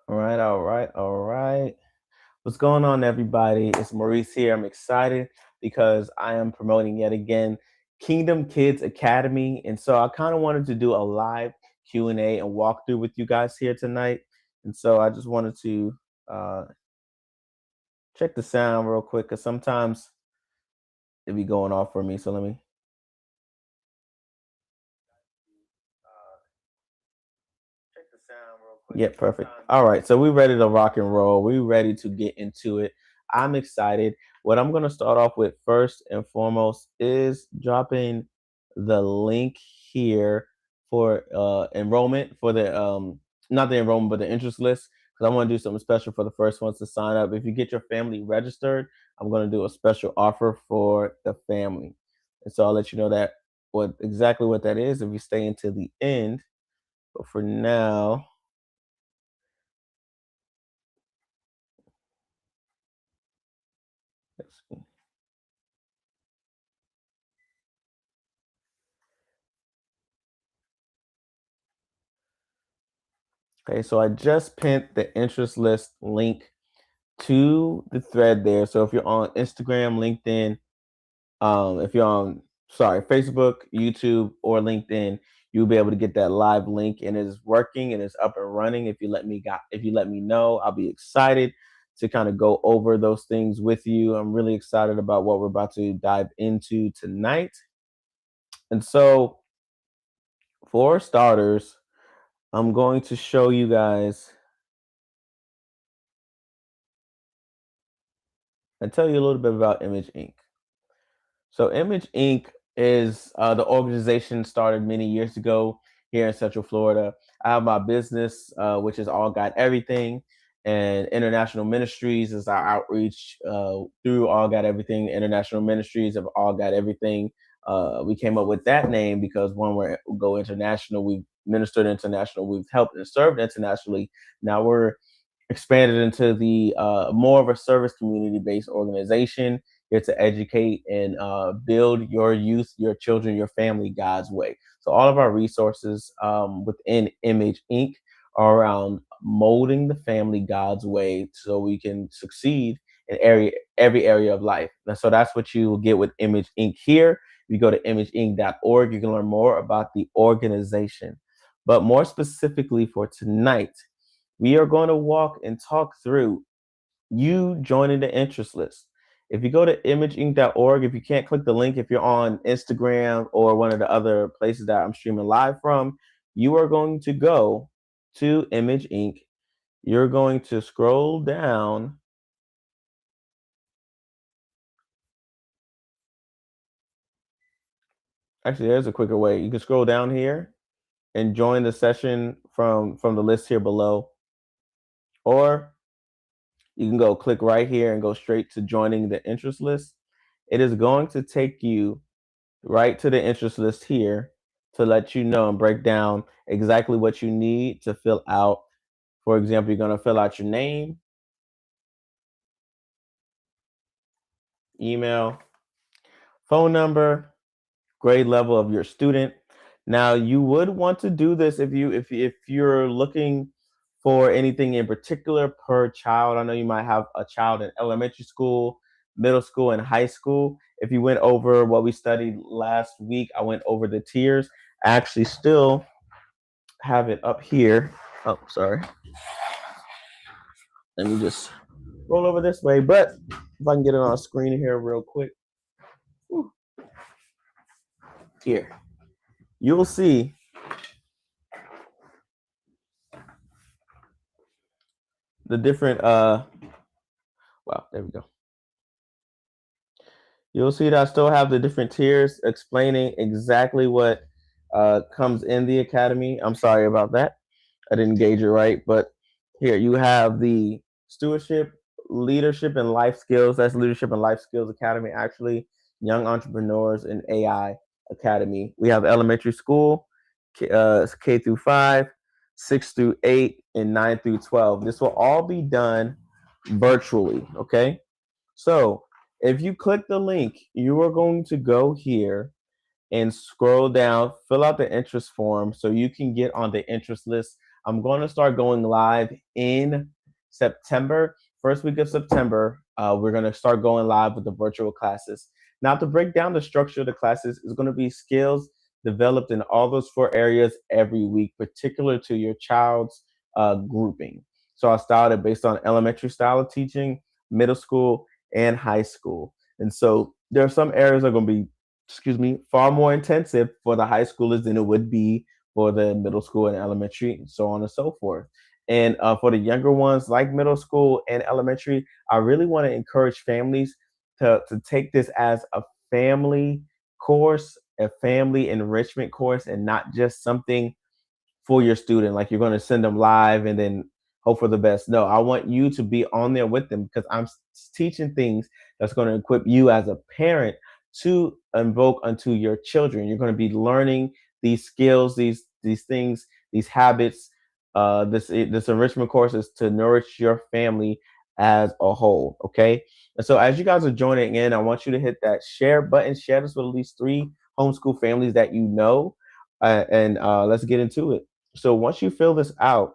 All right. What's going on, everybody? It's Maurice here. I'm excited because I am promoting yet again Kingdom Kids Academy, and so I kind of wanted to do a live Q&A and walkthrough with you guys here tonight. And so I just wanted to uh, check the sound real quick because sometimes it be going off for me. So let me. Check the sound real quick. Yeah, perfect. All right, so we're ready to rock and roll. We're ready to get into it. I'm excited. What I'm going to start off with first and foremost is dropping the link here for enrollment for the not the enrollment but the interest list, because I want to do something special for the first ones to sign up. If you get your family registered, I'm going to do a special offer for the family, and so I'll let you know that what exactly what that is if you stay until the end. But for now, let's see. Okay, so I just pinned the interest list link to the thread there. So if you're on Instagram, LinkedIn, if you're on Facebook, YouTube, or LinkedIn, you'll be able to get that live link, and it is working and it's up and running. If you let me know, I'll be excited to kind of go over those things with you. I'm really excited about what we're about to dive into tonight. And so for starters, I'm going to show you guys and tell you a little bit about Image Inc. So Image Inc. is the organization started many years ago here in Central Florida. I have my business, which is All Got Everything, and International Ministries is our outreach through All Got Everything. International Ministries of All Got Everything. We came up with that name because when we go international, we've ministered international, we've helped and served internationally. Now we're expanded into the more of a service community based organization here to educate and build your youth, your children, your family God's way. So all of our resources within Image Inc. are around molding the family God's way so we can succeed in every area of life. And so that's what you will get with Image Inc. here. If you go to imageinc.org, you can learn more about the organization. But more specifically for tonight, we are going to walk and talk through you joining the interest list. If you go to imageinc.org, if you can't click the link, if you're on Instagram or one of the other places that I'm streaming live from, you are going to go to Image Inc. You're going to scroll down. Actually, there's a quicker way. You can scroll down here and join the session from the list here below, or you can go click right here and go straight to joining the interest list. It is going to take you right to the interest list here to let you know and break down exactly what you need to fill out. For example, you're going to fill out your name, email, phone number, grade level of your student. Now, you would want to do this if you're looking for anything in particular per child. I know you might have a child in elementary school, middle school, and high school. If you went over what we studied last week, I went over the tiers. I actually still have it up here. Oh, sorry. Let me just roll over this way. But if I can get it on a screen here real quick. Whew. Here. You'll see the different wow, there we go. You'll see that I still have the different tiers explaining exactly what comes in the academy. I'm sorry about that. I didn't gauge it right, but here you have the stewardship, leadership, and life skills. That's Leadership and Life Skills Academy, actually. Young Entrepreneurs and AI Academy. We have elementary school, K through 5, 6 through 8, and 9 through 12. This will all be done virtually, okay? So if you click the link, you are going to go here and scroll down, fill out the interest form so you can get on the interest list. I'm going to start going live in September, first week of September. We're going to start going live with the virtual classes. Now, to break down the structure of the classes, is going to be skills developed in all those four areas every week, particular to your child's grouping. So I started based on elementary style of teaching, middle school, and high school. And so there are some areas that are going to be, excuse me, far more intensive for the high schoolers than it would be for the middle school and elementary, and so on and so forth. And for the younger ones, like middle school and elementary, I really want to encourage families to take this as a family course, a family enrichment course, and not just something for your student. Like you're going to send them live and then hope for the best. No, I want you to be on there with them because I'm teaching things that's going to equip you as a parent to invoke unto your children. You're going to be learning these skills, these things, these habits. This enrichment course is to nourish your family as a whole. Okay, and so as you guys are joining in, I want you to hit that share button. Share this with at least 3 homeschool families that you know, and let's get into it. So once you fill this out,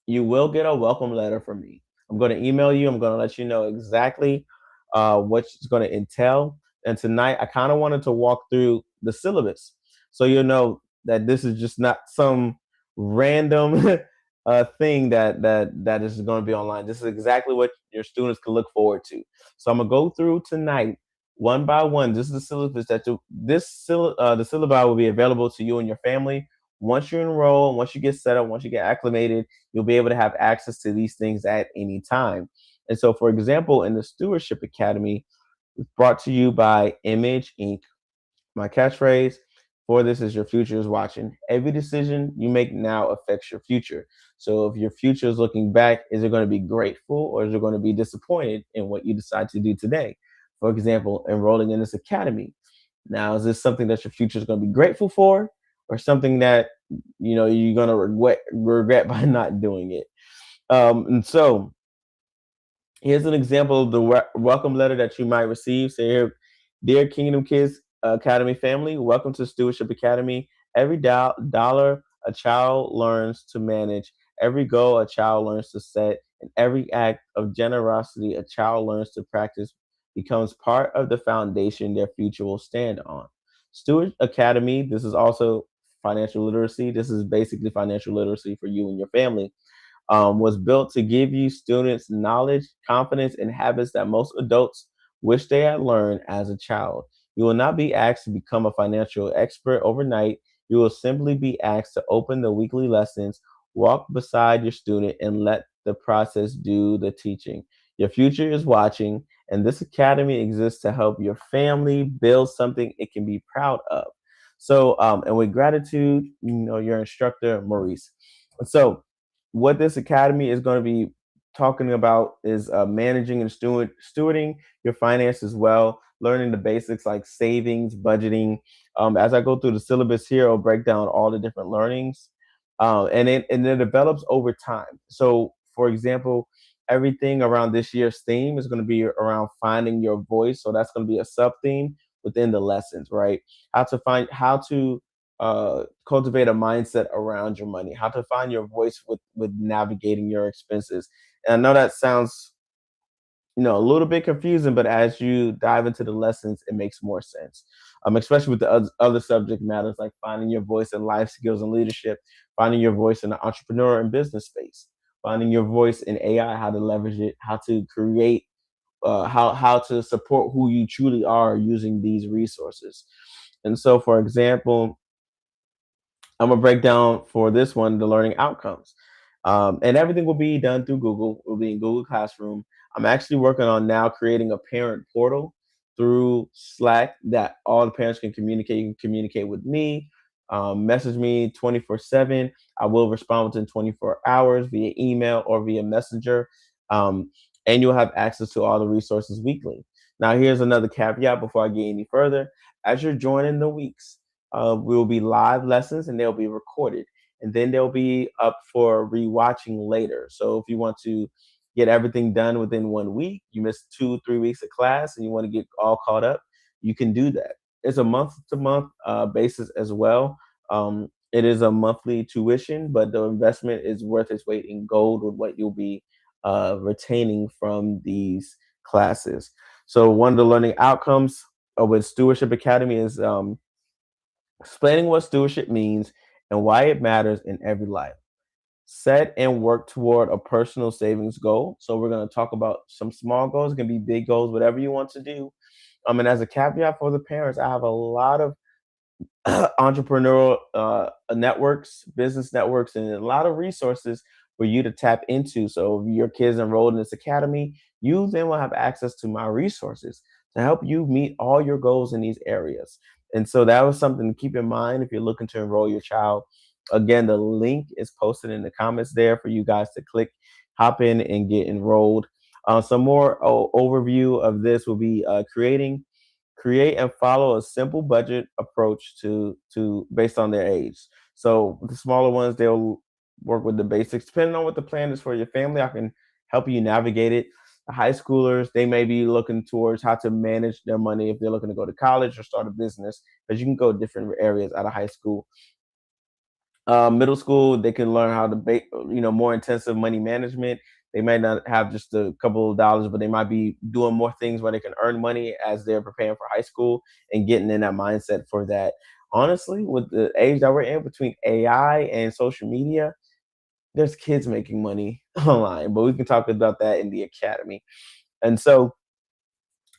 you will get a welcome letter from me. I'm going to email you. I'm going to let you know exactly what it's going to entail. And tonight, I kind of wanted to walk through the syllabus so you'll know that this is just not some random thing that is going to be online. This is exactly what your students can look forward to. So I'm gonna go through tonight one by one. This is the syllabus that the syllabi will be available to you and your family. Once you enroll, once you get set up, once you get acclimated, you'll be able to have access to these things at any time. And so, for example, in the Stewardship Academy, it's brought to you by Image Inc. My catchphrase for this is your future is watching. Every decision you make now affects your future. So if your future is looking back, is it going to be grateful or is it going to be disappointed in what you decide to do today? For example, enrolling in this academy. Now, is this something that your future is going to be grateful for or something that you're going to regret by not doing it? And so here's an example of the welcome letter that you might receive. Say here, dear Kingdom Kids Academy family, welcome to Stewardship Academy. Every dollar a child learns to manage, every goal a child learns to set, and every act of generosity a child learns to practice becomes part of the foundation their future will stand on. Steward Academy, this is also financial literacy. This is basically financial literacy for you and your family, was built to give you students knowledge, confidence, and habits that most adults wish they had learned as a child. You will not be asked to become a financial expert overnight. You will simply be asked to open the weekly lessons, walk beside your student, and let the process do the teaching. Your future is watching, and this academy exists to help your family build something it can be proud of. So, and with gratitude, your instructor, Maurice. So, what this academy is going to be talking about is managing and stewarding your finances well, learning the basics like savings, budgeting. As I go through the syllabus here, I'll break down all the different learnings, and it develops over time. So, for example, everything around this year's theme is going to be around finding your voice. So that's going to be a sub theme within the lessons, right? How to cultivate a mindset around your money, how to find your voice with navigating your expenses. And I know that sounds a little bit confusing, but as you dive into the lessons, it makes more sense. Especially with the other subject matters like finding your voice in life skills and leadership, finding your voice in the entrepreneur and business space, finding your voice in AI, how to leverage it, how to create, how to support who you truly are using these resources. And so, for example, I'm gonna break down for this one the learning outcomes, and everything will be done through Google. It will be in Google Classroom. I'm actually working on now creating a parent portal through Slack that all the parents can communicate. You can communicate with me, message me 24/7. I will respond within 24 hours via email or via Messenger, um, and you'll have access to all the resources weekly. Now, here's another caveat before I get any further. As you're joining the weeks, will be live lessons and they'll be recorded. And then they'll be up for rewatching later. So if you want to get everything done within 1 week, you missed 2, 3 weeks of class and you want to get all caught up, you can do that. It's a month to month basis as well. It is a monthly tuition, but the investment is worth its weight in gold with what you'll be retaining from these classes. So one of the learning outcomes with Stewardship Academy is explaining what stewardship means and why it matters in every life. Set and work toward a personal savings goal. So we're going to talk about some small goals. It can be big goals, whatever you want to do. And as a caveat for the parents, I have a lot of entrepreneurial networks, business networks, and a lot of resources for you to tap into. So if your kids enrolled in this academy, you then will have access to my resources to help you meet all your goals in these areas. And so that was something to keep in mind if you're looking to enroll your child. Again, the link is posted in the comments there for you guys to click, hop in, and get enrolled. Some more overview of this will be create and follow a simple budget approach to based on their age. So the smaller ones, they'll work with the basics. Depending on what the plan is for your family, I can help you navigate it. The high schoolers, they may be looking towards how to manage their money if they're looking to go to college or start a business, because you can go different areas out of high school. Middle school, they can learn how to more intensive money management. They might not have just a couple of dollars, but they might be doing more things where they can earn money as they're preparing for high school and getting in that mindset for that. Honestly, with the age that we're in between AI and social media, there's kids making money online, but we can talk about that in the academy. And so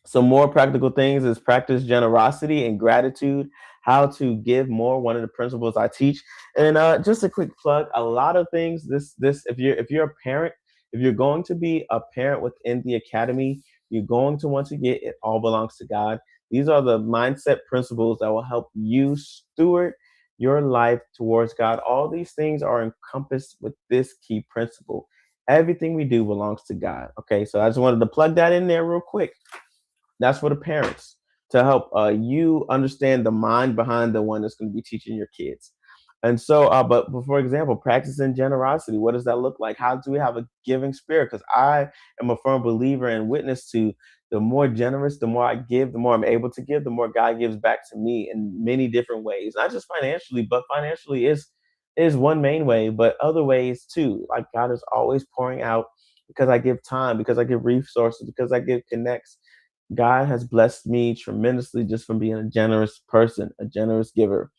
some more practical things is practice generosity and gratitude, how to give more, one of the principles I teach. And just a quick plug, a lot of things, this if you're a parent, if you're going to be a parent within the academy, you're going to want to get It All Belongs to God. These are the mindset principles that will help you steward your life towards God. All these things are encompassed with this key principle. Everything we do belongs to God. Okay, so I just wanted to plug that in there real quick. That's for the parents to help you understand the mind behind the one that's going to be teaching your kids. And so, but for example, practicing generosity, what does that look like? How do we have a giving spirit? Because I am a firm believer and witness to the more generous, the more I give, the more I'm able to give, the more God gives back to me in many different ways, not just financially, but financially is one main way, but other ways too. Like God is always pouring out because I give time, because I give resources, because I give connects. God has blessed me tremendously just from being a generous person, a generous giver.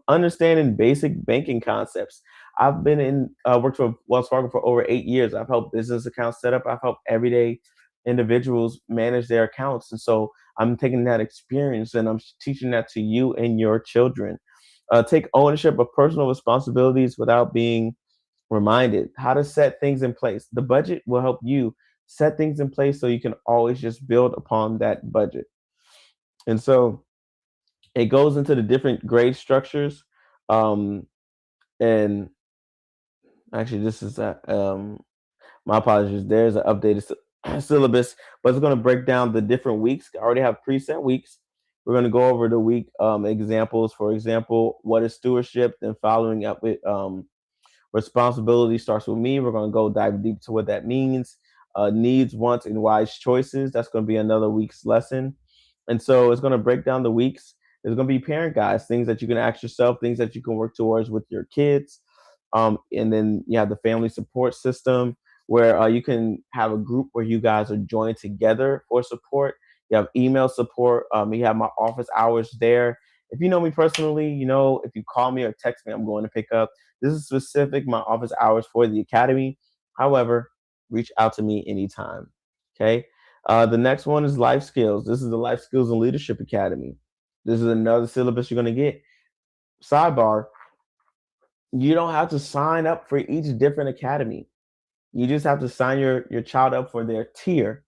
Understanding basic banking concepts. I've been in worked for Wells Fargo for over 8 years. I've helped business accounts set up. I've helped everyday individuals manage their accounts, and so I'm taking that experience and I'm teaching that to you and your children. Take ownership of personal responsibilities without being reminded. How to set things in place. The budget will help you set things in place so you can always just build upon that budget. And so it goes into the different grade structures. Um, and actually, this is my apologies. There's an updated syllabus, but it's going to break down the different weeks. I already have preset weeks. We're going to go over the week examples. For example, what is stewardship? Then following up with responsibility starts with me. We're going to go dive deep to what that means. Needs, wants, and wise choices. That's going to be another week's lesson. And so it's going to break down the weeks. There's going to be parent guides, things that you can ask yourself, things that you can work towards with your kids. And then you have the family support system where you can have a group where you guys are joined together for support. You have email support. You have my office hours there. If you know me personally, you know, if you call me or text me, I'm going to pick up. This is specific, my office hours for the academy. However, reach out to me anytime. Okay. The next one is life skills. This is the Life Skills and Leadership Academy. This is another syllabus you're going to get. Sidebar, you don't have to sign up for each different academy. You just have to sign your child up for their tier.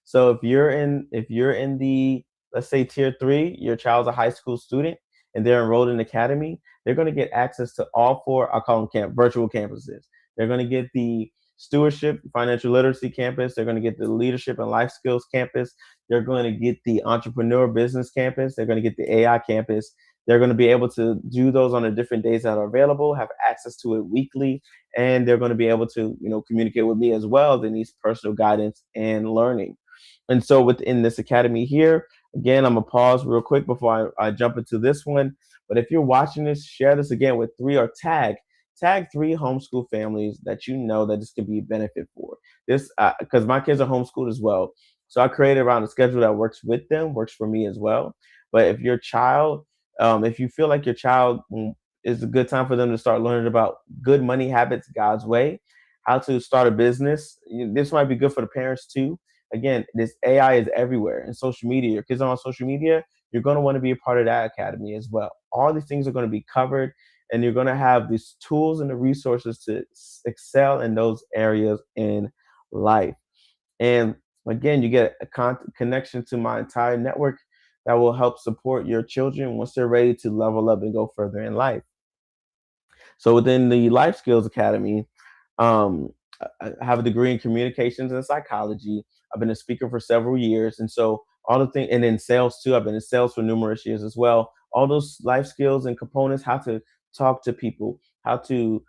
So if you're in the, let's say, tier 3, your child's a high school student and they're enrolled in the academy, they're going to get access to all four, I call them virtual campuses. They're going to get the stewardship financial literacy campus, they're going to get the leadership and life skills campus, they're going to get the entrepreneur business campus, they're going to get the AI campus. They're going to be able to do those on the different days that are available, have access to it weekly, and they're going to be able to, communicate with me as well. They need personal guidance and learning. And so within this academy here, again, I'm gonna pause real quick before I jump into this one. But if you're watching this, share this again with three, or tag three homeschool families that you know that this could be a benefit for. This because my kids are homeschooled as well, so I created around a schedule that works with them, works for me as well. But if your child, if you feel like your child is a good time for them to start learning about good money habits God's way, how to start a business. This might be good for the parents too. Again, this AI is everywhere, and social media. Your kids are on social media. You're going to want to be a part of that academy as well. All these things are going to be covered, and you're going to have these tools and the resources to excel in those areas in life. And again, you get a connection to my entire network that will help support your children once they're ready to level up and go further in life. So within the Life Skills Academy, um, I have a degree in communications and psychology. I've been a speaker for several years, and so all the things, and in sales too. I've been in sales for numerous years as well. All those life skills and components: how to talk to people, how to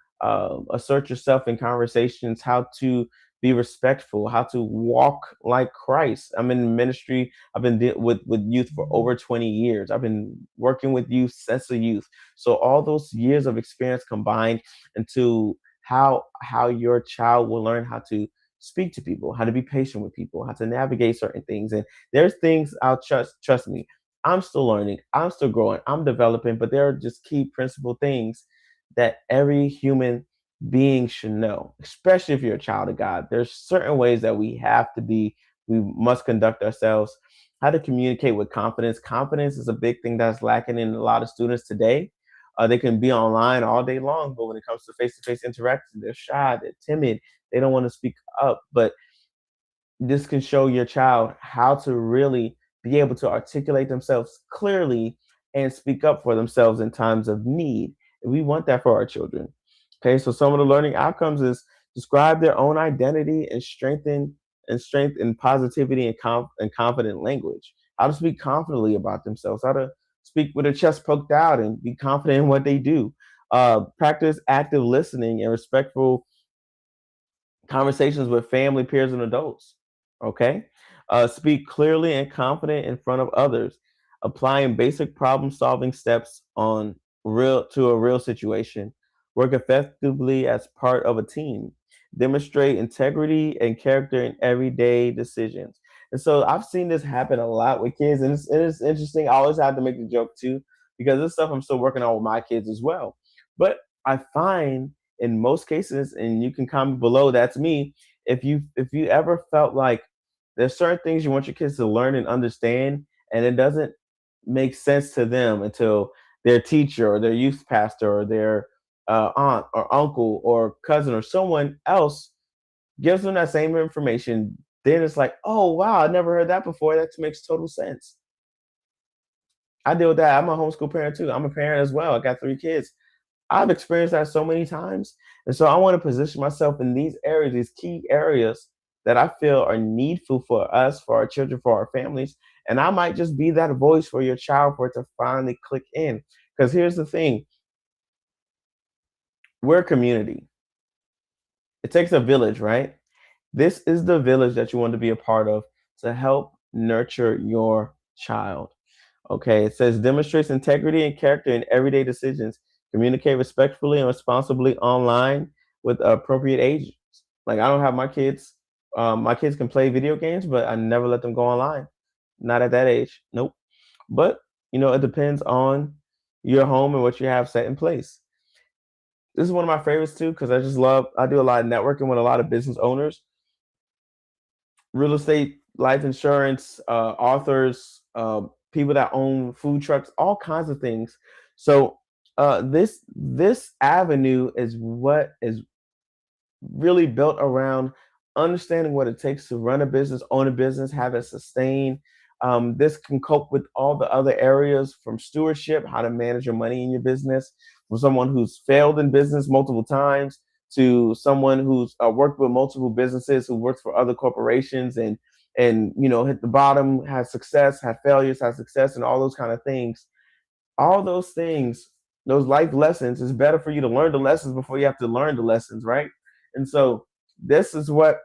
assert yourself in conversations, how to be respectful, how to walk like Christ. I'm in ministry. I've been with youth for over 20 years. I've been working with youth since a youth. So all those years of experience combined into how your child will learn how to speak to people, how to be patient with people, how to navigate certain things. And there's things I'll trust me. I'm still learning, I'm still growing, I'm developing, but there are just key principal things that every human being should know, especially if you're a child of God. There's certain ways that we must conduct ourselves, how to communicate with confidence. Confidence is a big thing that's lacking in a lot of students today. They can be online all day long, but when it comes to face-to-face interaction, they're shy, they're timid, they don't want to speak up. But this can show your child how to really be able to articulate themselves clearly and speak up for themselves in times of need. And we want that for our children. Okay, so some of the learning outcomes is describe their own identity and strength and positivity and confident language. How to speak confidently about themselves, how to speak with their chest poked out and be confident in what they do. Practice active listening and respectful conversations with family, peers, and adults. Okay. Speak clearly and confident in front of others. Applying basic problem solving steps on real to a real situation. Work effectively as part of a team. Demonstrate integrity and character in everyday decisions. And so I've seen this happen a lot with kids, and it's interesting. I always have to make the joke too, because this stuff I'm still working on with my kids as well. But I find in most cases, and you can comment below, that's me. If you ever felt like there's certain things you want your kids to learn and understand, and it doesn't make sense to them until their teacher or their youth pastor or their aunt or uncle or cousin or someone else gives them that same information, then it's like, oh wow, I never heard that before. That makes total sense. I deal with that. I'm a homeschool parent too. I'm a parent as well. I got three kids. I've experienced that so many times. And so I want to position myself in these areas, these key areas that I feel are needful for us, for our children, for our families. And I might just be that voice for your child for it to finally click in. Because here's the thing, we're a community. It takes a village, right? This is the village that you want to be a part of to help nurture your child. Okay, it says demonstrates integrity and character in everyday decisions. Communicate respectfully and responsibly online with appropriate ages. Like I don't have my kids. My kids can play video games, but I never let them go online. Not at that age. Nope. But it depends on your home and what you have set in place. This is one of my favorites too, because I just love. I do a lot of networking with a lot of business owners, real estate, life insurance, authors, people that own food trucks, all kinds of things. So this avenue is what is really built around understanding what it takes to run a business, own a business, have it sustain. This can cope with all the other areas from stewardship, how to manage your money in your business, from someone who's failed in business multiple times to someone who's worked with multiple businesses, who works for other corporations and hit the bottom, has success, had failures, has success, and all those kind of things. All those things, those life lessons, it's better for you to learn the lessons before you have to learn the lessons, right? And so this is what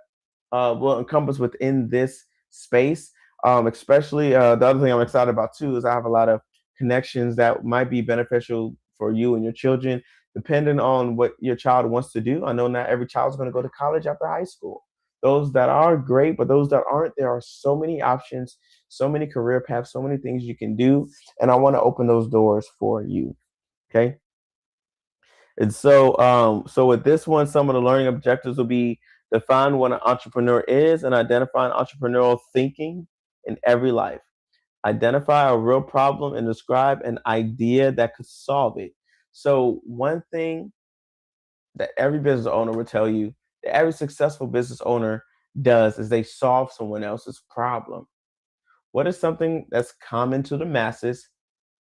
will encompass within this space. Especially the other thing I'm excited about too is I have a lot of connections that might be beneficial for you and your children, depending on what your child wants to do. I know not every child is going to go to college after high school. Those that are great, but those that aren't, there are so many options, so many career paths, so many things you can do. And I want to open those doors for you. Okay. And so with this one, some of the learning objectives will be define what an entrepreneur is and identify entrepreneurial thinking in every life. Identify a real problem and describe an idea that could solve it. So one thing that every business owner will tell you, that every successful business owner does, is they solve someone else's problem. What is something that's common to the masses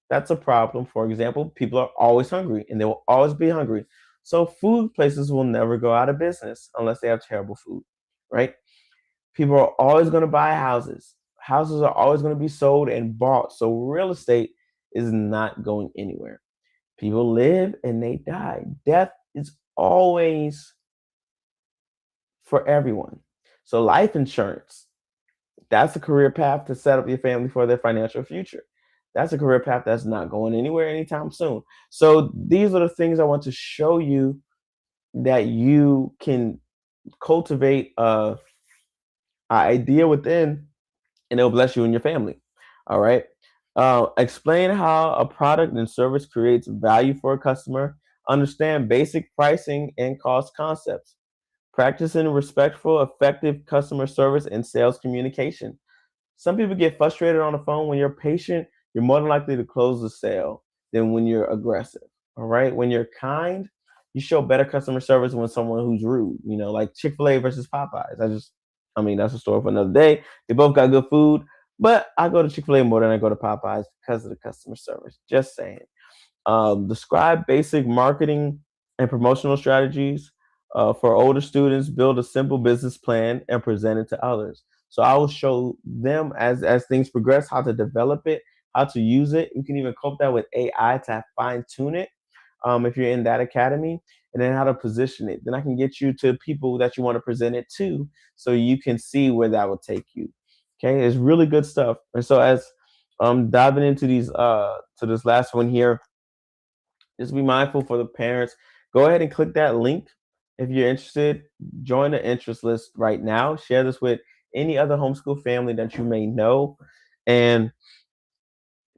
that's a problem? For example, people are always hungry and they will always be hungry. So food places will never go out of business unless they have terrible food, right? People are always going to buy houses. Houses are always going to be sold and bought. So real estate is not going anywhere. People live and they die. Death is always for everyone. So life insurance, that's a career path to set up your family for their financial future. That's a career path that's not going anywhere anytime soon. So these are the things I want to show you that you can cultivate a idea within, and it'll bless you and your family. All right. Explain how a product and service creates value for a customer. Understand basic pricing and cost concepts. Practicing respectful, effective customer service and sales communication. Some people get frustrated on the phone. When you're patient, you're more than likely to close the sale than when you're aggressive. All right. When you're kind, you show better customer service when someone who's rude, like Chick-fil-A versus Popeyes. I mean, that's a story for another day. They both got good food, but I go to Chick-fil-A more than I go to Popeyes because of the customer service. Just saying. Describe basic marketing and promotional strategies. For older students, build a simple business plan and present it to others. So I will show them as things progress how to develop it, how to use it. You can even cope that with AI to fine tune it, if you're in that academy, and then how to position it. Then I can get you to people that you want to present it to, so you can see where that will take you. Okay, it's really good stuff. And so as diving into these to this last one here, just be mindful for the parents. Go ahead and click that link if you're interested. Join the interest list right now. Share this with any other homeschool family that you may know. And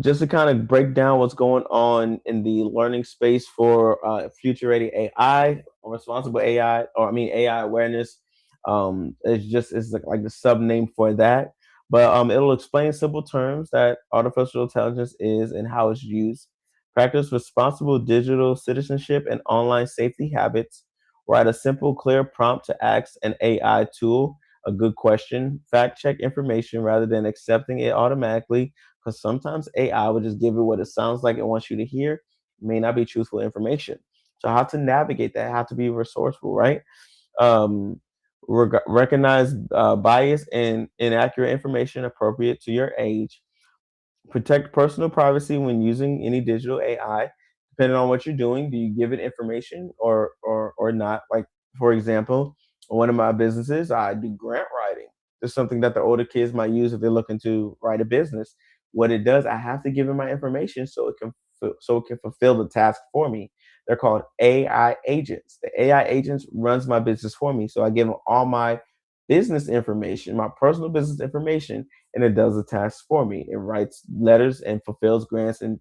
just to kind of break down what's going on in the learning space for future ready AI or responsible AI, or I mean AI awareness. It's like the sub name for that. But it'll explain simple terms that artificial intelligence is and how it's used. Practice responsible digital citizenship and online safety habits. Write a simple, clear prompt to ask an AI tool a good question. Fact check information rather than accepting it automatically, because sometimes AI will just give it what it sounds like it wants you to hear. It may not be truthful information. So how to navigate that? How to be resourceful, right? Um, Recognize bias and inaccurate information appropriate to your age. Protect personal privacy when using any digital AI. Depending on what you're doing, do you give it information or not? Like, for example, one of my businesses, I do grant writing. There's something that the older kids might use if they're looking to write a business. What it does, I have to give it my information so it can fulfill the task for me. They're called AI agents. The AI agents runs my business for me. So I give them all my business information, my personal business information, and it does the task for me. It writes letters and fulfills grants and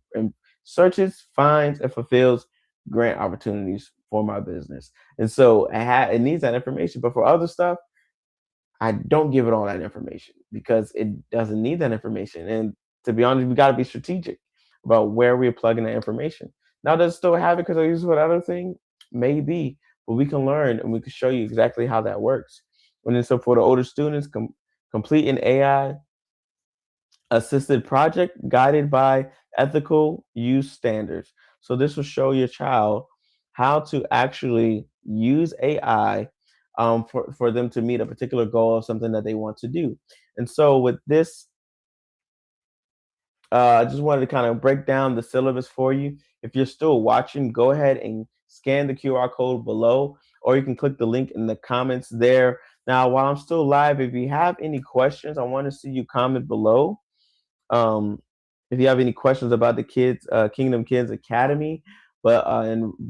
searches, finds, and fulfills grant opportunities for my business. And so it needs that information. But for other stuff, I don't give it all that information because it doesn't need that information. And to be honest, we got to be strategic about where we're plugging that information. Now, does it still have it because I use it for other thing? Maybe, but we can learn and we can show you exactly how that works. And then so for the older students, complete an AI assisted project guided by ethical use standards. So this will show your child how to actually use AI, for them to meet a particular goal of something that they want to do. And so with this, I just wanted to kind of break down the syllabus for you. If you're still watching, go ahead and scan the QR code below, or you can click the link in the comments there. Now, while I'm still live, if you have any questions, I want to see you comment below. Um, if you have any questions about the kids, Kingdom Kids Academy. But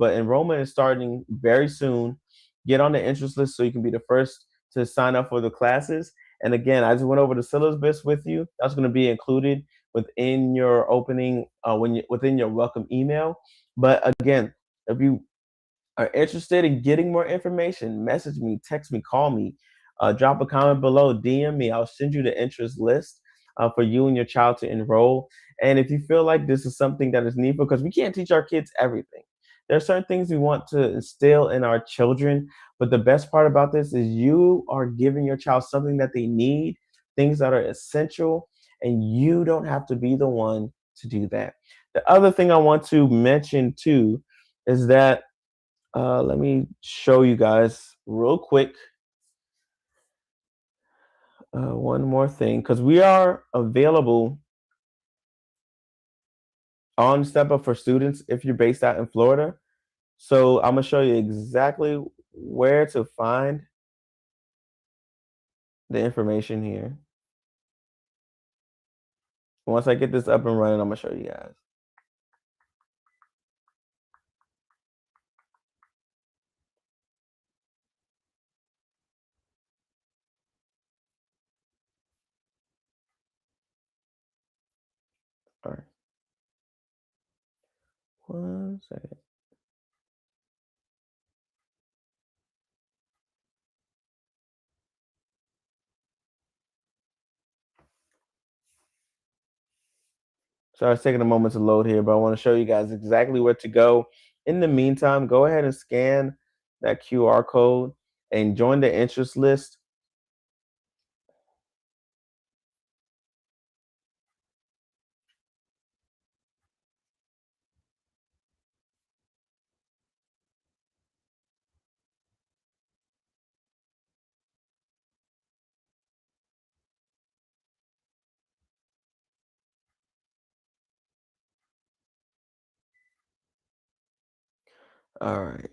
enrollment is starting very soon. Get on the interest list so you can be the first to sign up for the classes. And again, I just went over the syllabus with you. That's going to be included within your opening within your welcome email. But again, if you are interested in getting more information, message me, text me, call me, drop a comment below, DM me. I'll send you the interest list for you and your child to enroll. And if you feel like this is something that is needful, because we can't teach our kids everything. There are certain things we want to instill in our children, but the best part about this is you are giving your child something that they need, things that are essential, and you don't have to be the one to do that. The other thing I want to mention too is that let me show you guys real quick one more thing because we are available on Step Up for Students if you're based out in Florida. So I'm gonna show you exactly where to find the information here. Once I get this up and running, I'm gonna show you guys. All right, one second. So it's taking a moment to load here, but I want to show you guys exactly where to go. In the meantime, go ahead and scan that QR code and join the interest list. All right.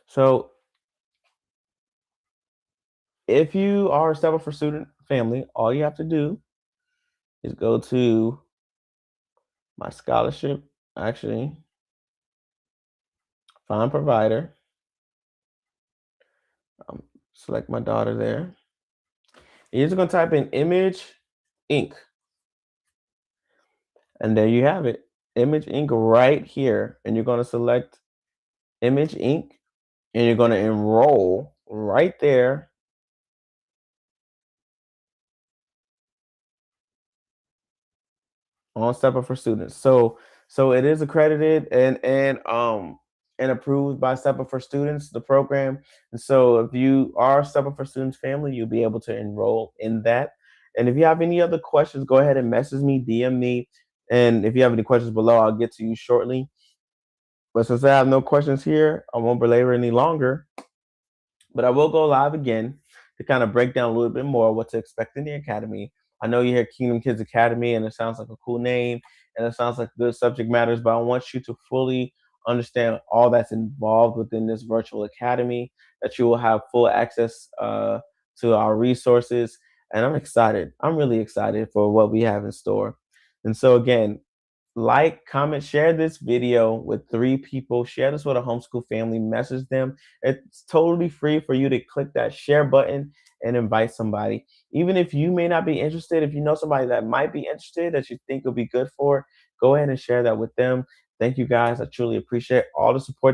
So if you are a Step Up for Student family, all you have to do is go to my scholarship, actually, find provider, um, select my daughter there. You're just going to type in Image Inc. And there you have it, Image Inc. right here. And you're going to select Image Inc. and you're going to enroll right there on Step Up for Students. So it is accredited and approved by Step Up for Students, the program. And so if you are a Step Up for Students family, you'll be able to enroll in that. And if you have any other questions, go ahead and message me, DM me. And if you have any questions below, I'll get to you shortly. But since I have no questions here, I won't belabor any longer. But I will go live again to kind of break down a little bit more what to expect in the academy. I know you hear Kingdom Kids Academy and it sounds like a cool name and it sounds like good subject matters, but I want you to fully understand all that's involved within this virtual academy, that you will have full access to our resources. And I'm excited. I'm really excited for what we have in store. And so, again, like, comment, share this video with 3 people. Share this with a homeschool family. Message them. It's totally free for you to click that share button and invite somebody. Even if you may not be interested, if you know somebody that might be interested that you think will be good for, go ahead and share that with them. Thank you guys. I truly appreciate all the support